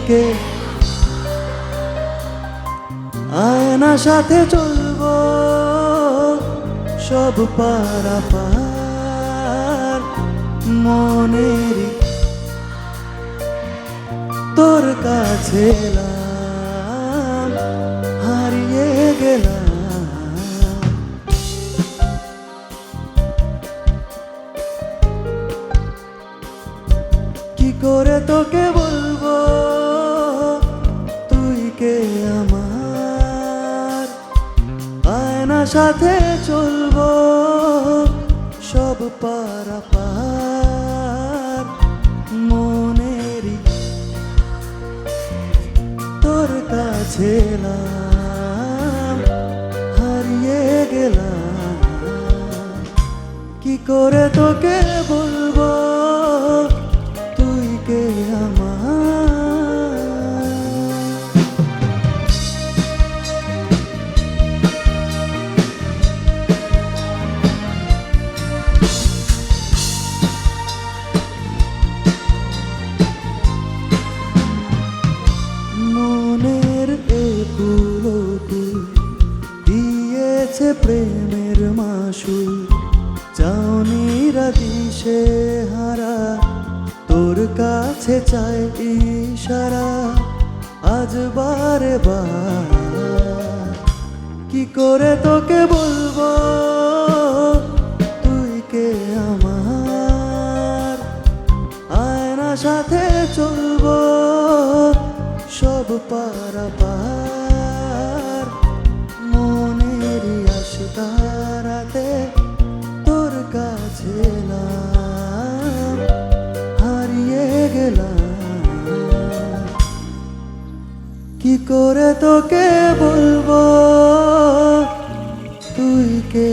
কে আয়না সাথে চলবো সব পারাপার মনের তোর কাছে এলাম হারিয়ে গেলাম কি করে তোকে বলবো তুই কে আমার আয়না সাথে চলবো সব পারাপার মনেরই তোর কাছে এলাম হারিয়ে গেলাম কি করে তোকে বলবো তুই কে আমার মনের একুলোকুল দিয়েছে প্রেমের মাসুল চাউনিরা দিশে হারা তোর কাছে চাই ইশারা আজ বারে বার কি করে তোকে বলবো তুই কে আমার আয়না সাথে চলবো সব পারাপার মনের আশিকারাতে তোর কাছে এলাম হারিয়ে গেলাম কি করে তোকে বলবো তুই কে